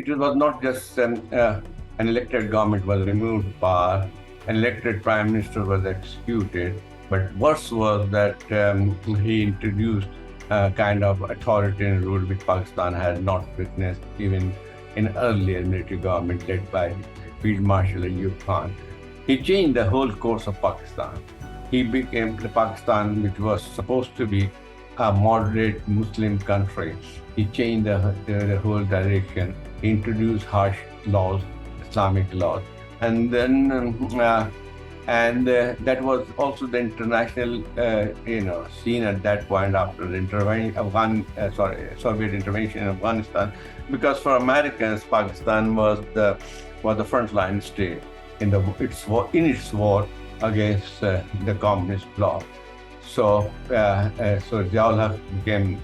it was not just an elected government was removed power, an elected prime minister was executed, but worse was that he introduced a kind of authoritarian rule which Pakistan had not witnessed even in earlier military government led by Field Marshal Ayub Khan. He changed the whole course of Pakistan. He became the Pakistan which was supposed to be a moderate Muslim country. He changed the whole direction. He introduced harsh laws, Islamic laws, and then that was also the international scene at that point after the Soviet intervention in Afghanistan, because for Americans Pakistan was the frontline state in its war against the communist bloc. So Ziaul became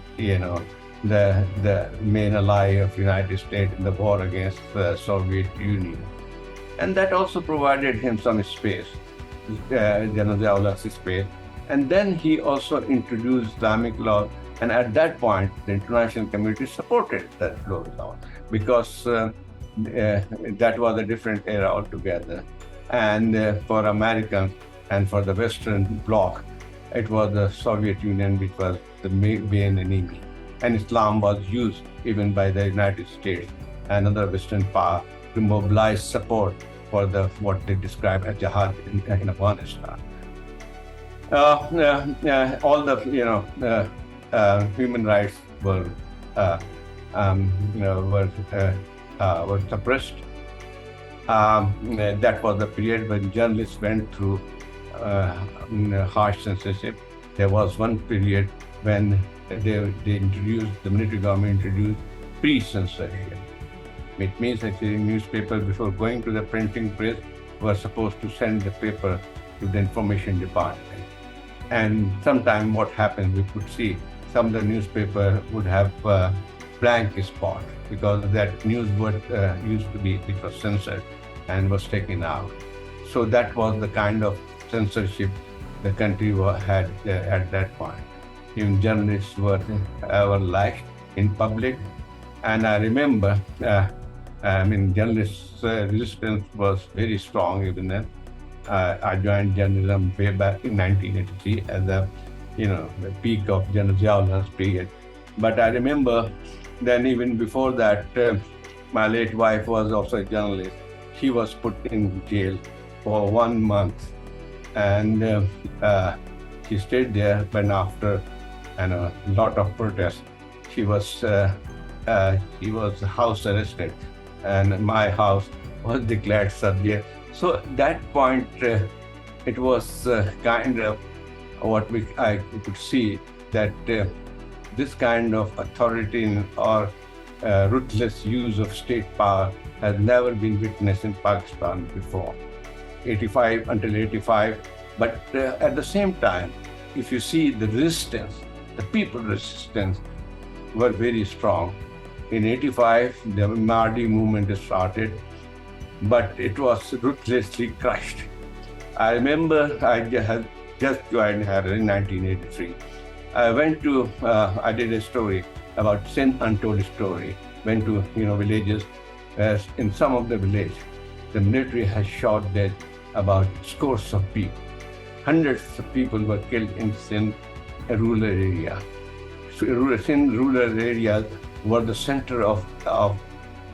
the main ally of the United States in the war against the Soviet Union. And that also provided him some space, General Ziaul's space. And then he also introduced Islamic law. And at that point, the international community supported that law because that was a different era altogether. And for Americans and for the Western Bloc, it was the Soviet Union which was the main enemy. And Islam was used even by the United States and other Western power to mobilize support for what they describe as jihad in Afghanistan. All the human rights were suppressed. That was the period when journalists went through harsh censorship. There was one period when the military government introduced pre-censorship. It means that the newspaper, before going to the printing press, were supposed to send the paper to the information department. And sometimes what happens, we could see some of the newspaper would have blank spot because that news word used to be, it was censored and was taken out. So that was the kind of censorship the country had at that point. Even journalists were lashed in public. And I remember, journalists' resistance was very strong even then. I joined journalism way back in 1983 at the peak of General Ziaul's period. But I remember then even before that, my late wife was also a journalist. She was put in jail for 1 month. And she stayed there, but after a lot of protests, she was house arrested, and my house was declared subject. So at that point, it was kind of what I could see that this kind of authority or ruthless use of state power has never been witnessed in Pakistan before. 85 until 85, but at the same time, if you see the resistance, the people resistance were very strong. In 85, the Mahdi movement started, but it was ruthlessly crushed. I remember I had just joined Harare in 1983. I did a story about Sindh Untold Story. Went to villages. In some of the villages, the military has shot dead about scores of people. Hundreds of people were killed in Sindh, a rural area. Sindh rural areas were the center of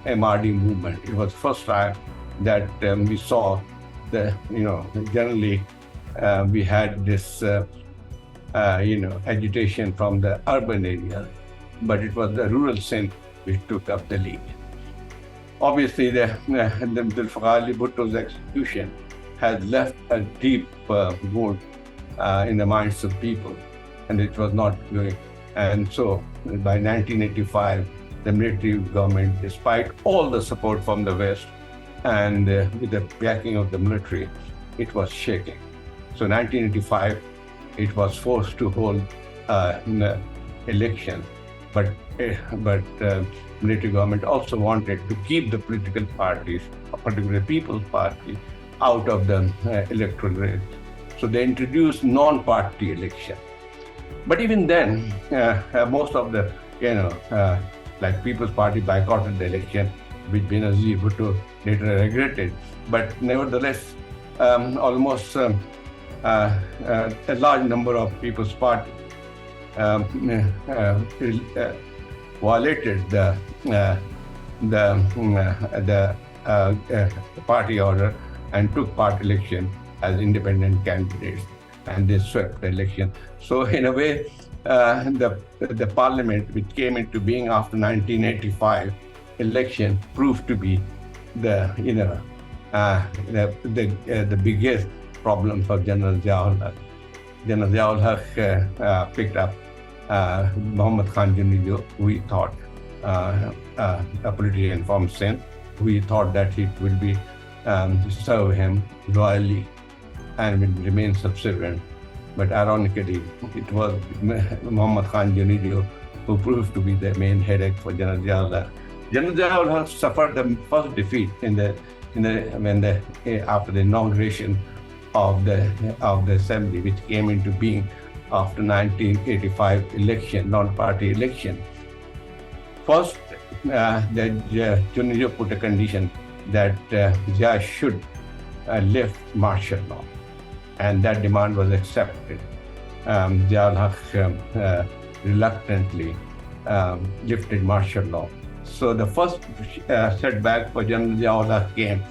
MRD movement. It was the first time that we saw generally we had this agitation from the urban area, but it was the rural Sindh which took up the lead. Obviously, the Zulfiqar Bhutto's execution has left a deep wound in the minds of people, and it was not going. And so, by 1985, the military government, despite all the support from the West and with the backing of the military, it was shaking. So, 1985, it was forced to hold an election, but military government also wanted to keep the political parties, particularly People's Party, out of the electoral race. So they introduced non-party election. But even then, most of the, like People's Party boycotted the election, which Benazir Bhutto later regretted. But nevertheless, almost a large number of People's Party um, violated the party order and took part election as independent candidates, and they swept the election. So in a way, the parliament, which came into being after 1985 election, proved to be the biggest problem for General Ziaul Haq. General Ziaul Haq picked up Muhammad Khan Juniju, we thought a politician from Sindh. We thought that it will be serve him loyally and will remain subservient. But ironically, it was Muhammad Khan Juniju who proved to be the main headache for General Ziaul Haq. General Ziaul Haq suffered the first defeat after the inauguration of the assembly, which came into being after 1985 election, non-party election. First, Juniju put a condition that Zia should lift martial law, and that demand was accepted. Ziaul Haq reluctantly lifted martial law. So the first setback for General Ziaul Haq came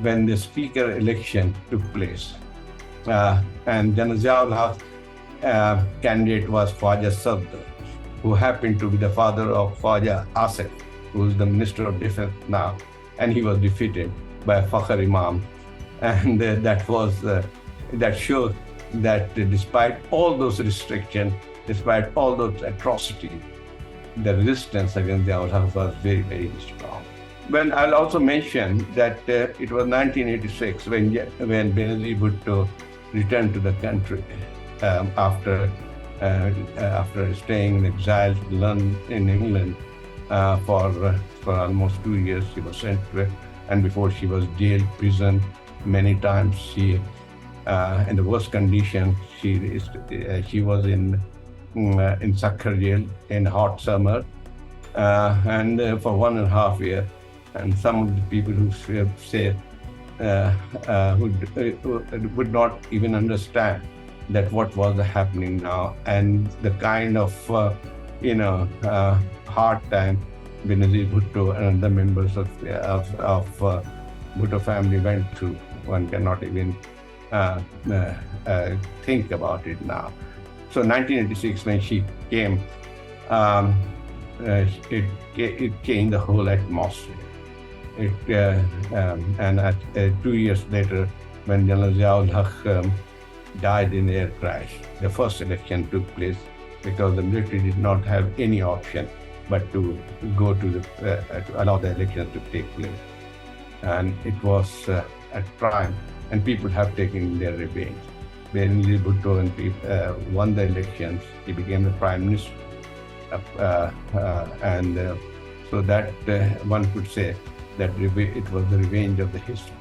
when the speaker election took place. And General Ziaul Haq's candidate was Khwaja Safdar, who happened to be the father of Khwaja Asif, who is the Minister of Defense now, and he was defeated by Fakhr Imam. And that shows that despite all those restrictions, despite all those atrocities, the resistance against Ziaul Haq was very, very strong. Well, I'll also mention that it was 1986 when Benazir Bhutto returned to the country after staying in exile in England for almost 2 years. She was sent to it, and before she was jailed, prison many times. She in the worst condition. She was in Sakhar jail in hot summer, and for 1.5 years. And some of the people who say would not even understand that what was happening now, and the kind of hard time Benazir Bhutto and the members of Bhutto family went through. One cannot even think about it now. So 1986, when she came, it changed the whole atmosphere. And 2 years later, when General Ziaul Haq died in air crash, the first election took place because the military did not have any option but to go to allow the elections to take place. And it was a triumph, and people have taken their revenge. Benazir Bhutto won the elections. He became the prime minister, so that one could say that it was the revenge of the history.